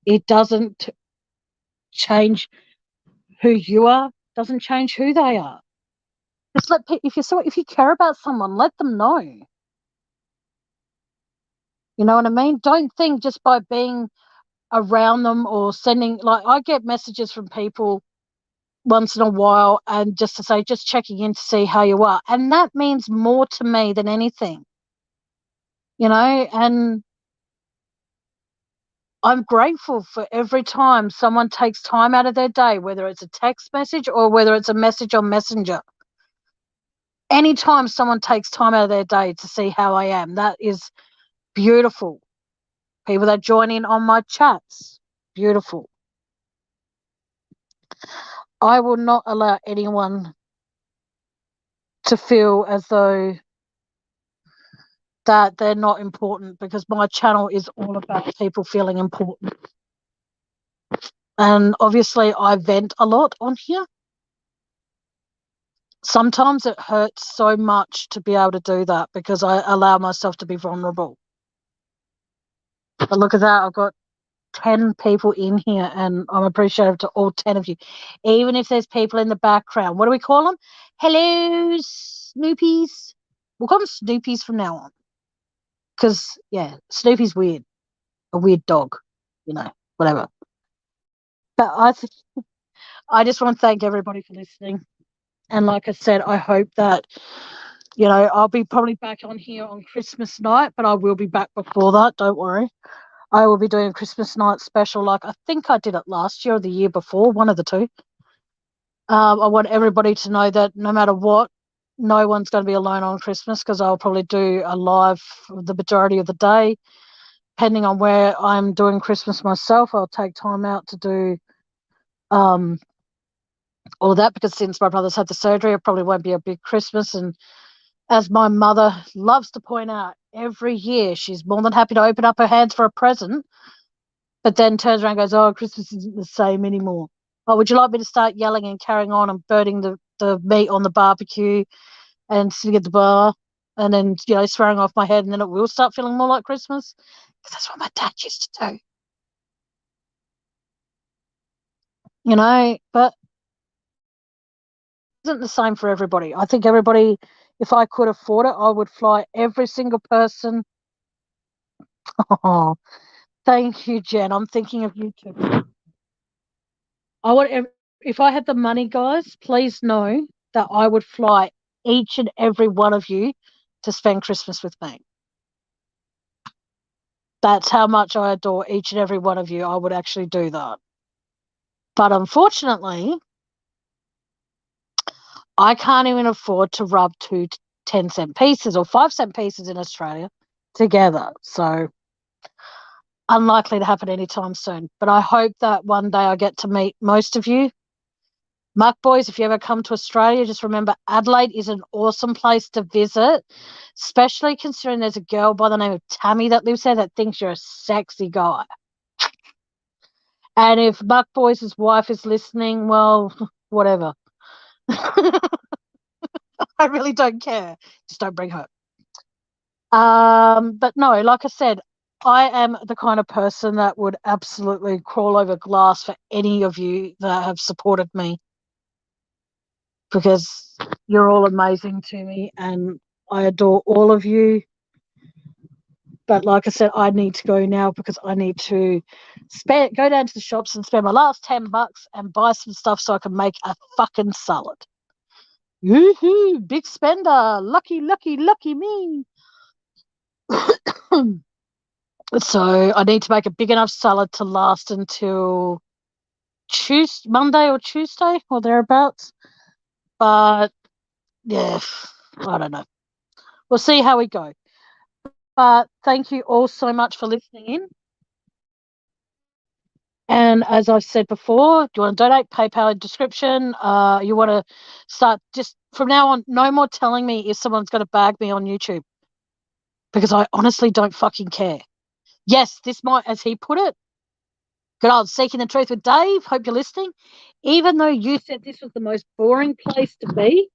Speaker 1: It doesn't change who you are, doesn't change who they are. Just if you care about someone, let them know. You know what I mean? Don't think just by being around them or sending, like, I get messages from people once in a while, and just to say, just checking in to see how you are. And that means more to me than anything, you know, and I'm grateful for every time someone takes time out of their day, whether it's a text message or whether it's a message on Messenger. Anytime someone takes time out of their day to see how I am, that is beautiful. People that join in on my chats, beautiful. I will not allow anyone to feel as though that they're not important, because my channel is all about people feeling important. And obviously I vent a lot on here. Sometimes it hurts so much to be able to do that, because I allow myself to be vulnerable. But look at that, I've got 10 people in here, and I'm appreciative to all 10 of you. Even if there's people in the background, what do we call them? Hello, Snoopies. We'll call them Snoopies from now on. Because, yeah, Snoopy's weird. A weird dog, you know, whatever. But I just want to thank everybody for listening. And like I said, I hope that You know, I'll be probably back on here on Christmas night, but I will be back before that. Don't worry. I will be doing a Christmas night special. Like I think I did it last year or the year before, one of the two. I want everybody to know that no matter what, no one's going to be alone on Christmas because I'll probably do a live the majority of the day. Depending on where I'm doing Christmas myself, I'll take time out to do all of that because since my brother's had the surgery, it probably won't be a big Christmas. And as my mother loves to point out, every year she's more than happy to open up her hands for a present, but then turns around and goes, oh, Christmas isn't the same anymore. Oh, would you like me to start yelling and carrying on and burning the meat on the barbecue and sitting at the bar and then, you know, swearing off my head and then it will start feeling more like Christmas? Because that's what my dad used to do. You know, but it isn't the same for everybody. I think everybody, if I could afford it, I would fly every single person. Oh, thank you, Jen. I'm thinking of you too. I would, if I had the money, guys, please know that I would fly each and every one of you to spend Christmas with me. That's how much I adore each and every one of you. I would actually do that. But unfortunately, I can't even afford to rub two 10-cent pieces or 5-cent pieces in Australia together. So unlikely to happen anytime soon. But I hope that one day I get to meet most of you. Muck boys, if you ever come to Australia, just remember Adelaide is an awesome place to visit, especially considering there's a girl by the name of Tammy that lives there that thinks you're a sexy guy. And if Muck boys' wife is listening, well, whatever. I really don't care. Just don't bring her. But no, like I said, I am the kind of person that would absolutely crawl over glass for any of you that have supported me because you're all amazing to me and I adore all of you. But like I said, I need to go now because I need to go down to the shops and spend my last $10 and buy some stuff so I can make a fucking salad. Yoo-hoo, big spender. Lucky, lucky, lucky me. So I need to make a big enough salad to last until Monday or Tuesday or thereabouts. But yeah, I don't know. We'll see how we go. But thank you all so much for listening in. And as I've said before, do you want to donate? PayPal in description. You want to start just from now on, no more telling me if someone's going to bag me on YouTube because I honestly don't fucking care. Yes, this might, as he put it, good old Seeking the Truth with Dave. Hope you're listening. Even though you said this was the most boring place to be,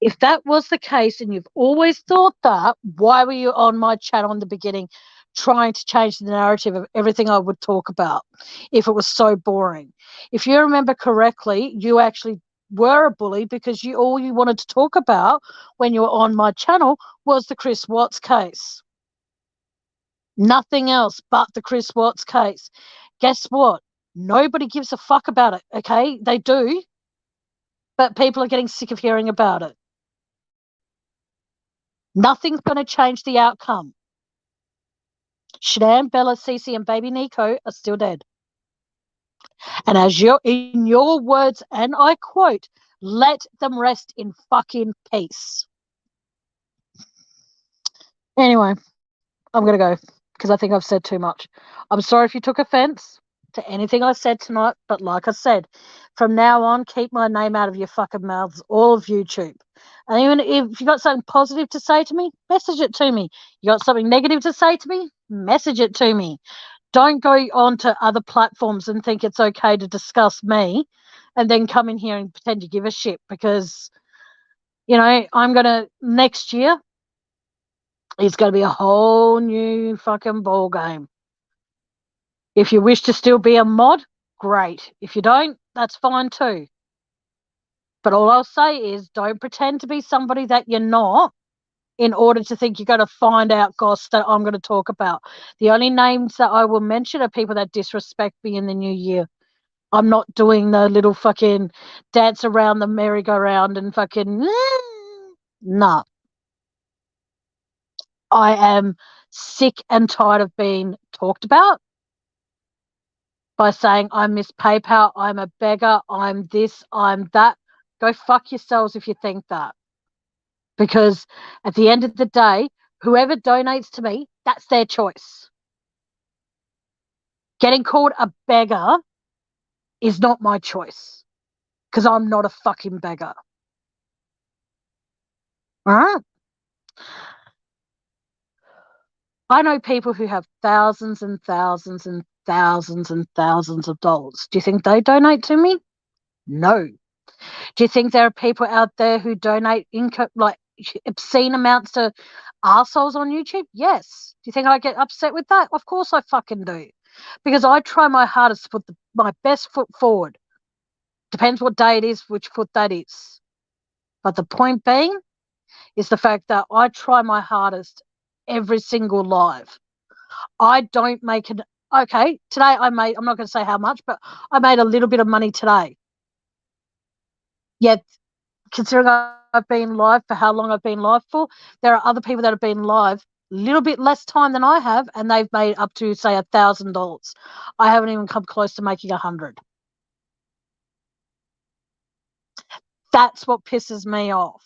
Speaker 1: if that was the case and you've always thought that, why were you on my channel in the beginning trying to change the narrative of everything I would talk about if it was so boring? If you remember correctly, you actually were a bully because all you wanted to talk about when you were on my channel was the Chris Watts case. Nothing else but the Chris Watts case. Guess what? Nobody gives a fuck about it, okay? They do, but people are getting sick of hearing about it. Nothing's going to change the outcome. Shanann, Bella, Cece, and baby Nico are still dead. And in your words, and I quote, let them rest in fucking peace. Anyway, I'm going to go because I think I've said too much. I'm sorry if you took offense to anything I said tonight, but like I said, from now on, keep my name out of your fucking mouths, all of YouTube. And even if you got something positive to say to me, message it to me. You got something negative to say to me, message it to me. Don't go on to other platforms and think it's okay to discuss me and then come in here and pretend you give a shit because, you know, next year, it's going to be a whole new fucking ball game. If you wish to still be a mod, great. If you don't, that's fine too. But all I'll say is don't pretend to be somebody that you're not in order to think you're going to find out goss that I'm going to talk about. The only names that I will mention are people that disrespect me in the new year. I'm not doing the little fucking dance around the merry-go-round and fucking Nah. I am sick and tired of being talked about by saying I miss PayPal, I'm a beggar, I'm this, I'm that. Go fuck yourselves if you think that. Because at the end of the day, whoever donates to me, that's their choice. Getting called a beggar is not my choice because I'm not a fucking beggar. All right? I know people who have thousands and thousands and thousands and thousands of dollars. Do you think they donate to me? No. Do you think there are people out there who donate income like obscene amounts to assholes on YouTube? Yes. Do you think I get upset with that? Of course I fucking do. Because I try my hardest to put my best foot forward. Depends what day it is, which foot that is. But the point being is the fact that I try my hardest every single live. I don't make it. Okay, today I'm not going to say how much, but I made a little bit of money today. Yet, considering I've been live for how long I've been live for, there are other people that have been live a little bit less time than I have, and they've made up to, say, $1,000. I haven't even come close to making 100. That's what pisses me off.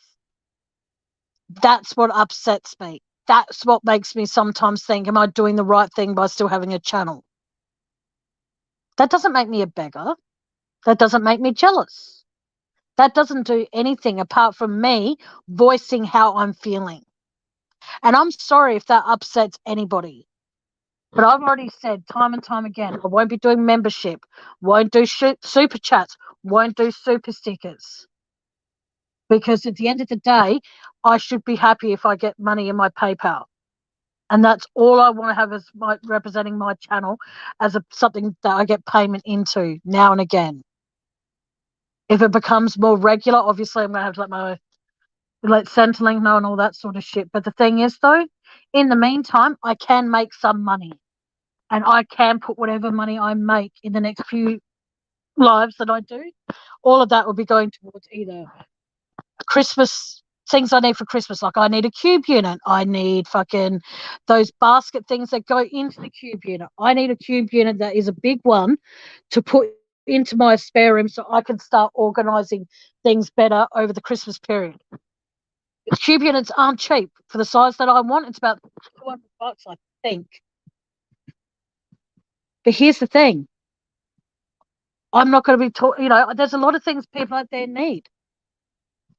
Speaker 1: That's what upsets me. That's what makes me sometimes think, am I doing the right thing by still having a channel? That doesn't make me a beggar. That doesn't make me jealous. That doesn't do anything apart from me voicing how I'm feeling. And I'm sorry if that upsets anybody. But I've already said time and time again, I won't be doing membership, won't do super chats, won't do super stickers. Because at the end of the day, I should be happy if I get money in my PayPal. And that's all I want to have as representing my channel as something that I get payment into now and again. If it becomes more regular, obviously I'm going to have to let Centrelink know and all that sort of shit. But the thing is, though, in the meantime, I can make some money. And I can put whatever money I make in the next few lives that I do. All of that will be going towards either Christmas things I need for Christmas. Like I need a cube unit. I need fucking those basket things that go into the cube unit. I need a cube unit that is a big one to put into my spare room so I can start organizing things better over the Christmas period. Cube units aren't cheap for the size that I want. It's about $200, I think. But here's the thing. I'm not going to be talking, there's a lot of things people out there need.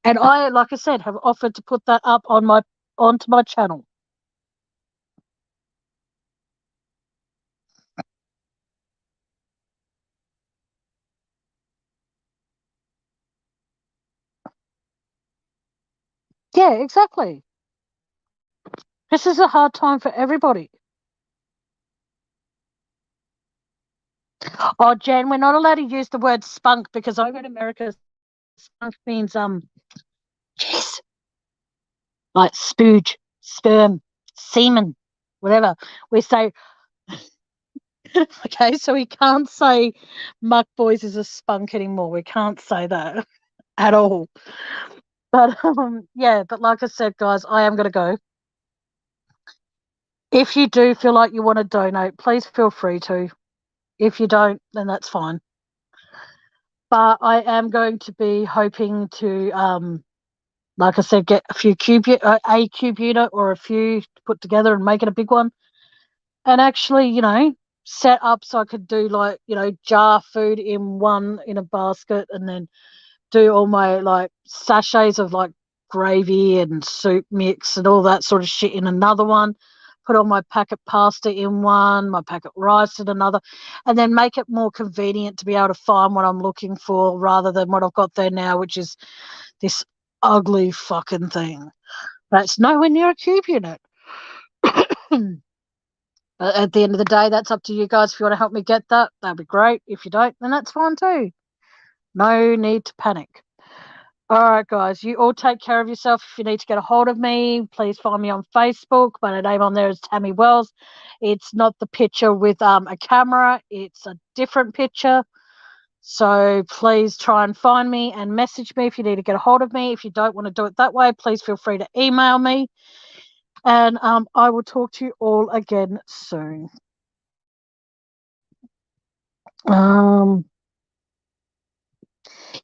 Speaker 1: And I, like I said, have offered to put that up onto my channel. Yeah, exactly. This is a hard time for everybody. Oh, Jen, we're not allowed to use the word spunk because over in America, spunk means jeez, like spooge, sperm, semen, whatever. We say okay, so we can't say Muck Boys is a spunk anymore. We can't say that at all. But yeah, but like I said, guys, I am gonna go. If you do feel like you want to donate, please feel free to. If you don't, then that's fine. But I am going to be hoping to, like I said, get a cube unit or a few to put together and make it a big one. And actually, set up so I could do jar food in a basket and then do all my sachets of gravy and soup mix and all that sort of shit in another one. Put all my packet pasta in one, my packet rice in another, and then make it more convenient to be able to find what I'm looking for rather than what I've got there now, which is this ugly fucking thing. That's nowhere near a cube unit. At the end of the day, that's up to you guys. If you want to help me get that, that'd be great. If you don't, then that's fine too. No need to panic. All right, guys, you all take care of yourself. If you need to get a hold of me, please find me on Facebook. My name on there is Tammy Wells. It's not the picture with a camera. It's a different picture. So please try and find me and message me if you need to get a hold of me. If you don't want to do it that way, please feel free to email me. And I will talk to you all again soon.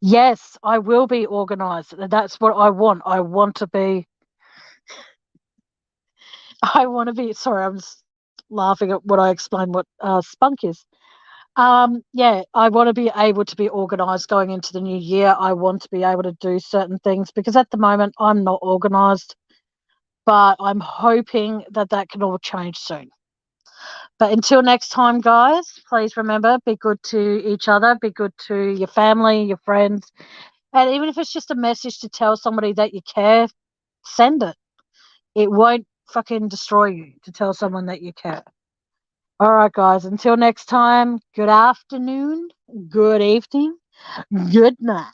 Speaker 1: Yes, I will be organised. That's what I want. I want to be. Sorry, I'm just laughing at what I explained what spunk is. Yeah, I want to be able to be organised going into the new year. I want to be able to do certain things because at the moment I'm not organised, but I'm hoping that that can all change soon. But until next time, guys, please remember, be good to each other, be good to your family, your friends, and even if it's just a message to tell somebody that you care, send it. It won't fucking destroy you to tell someone that you care. All right, guys, until next time, good afternoon, good evening, good night.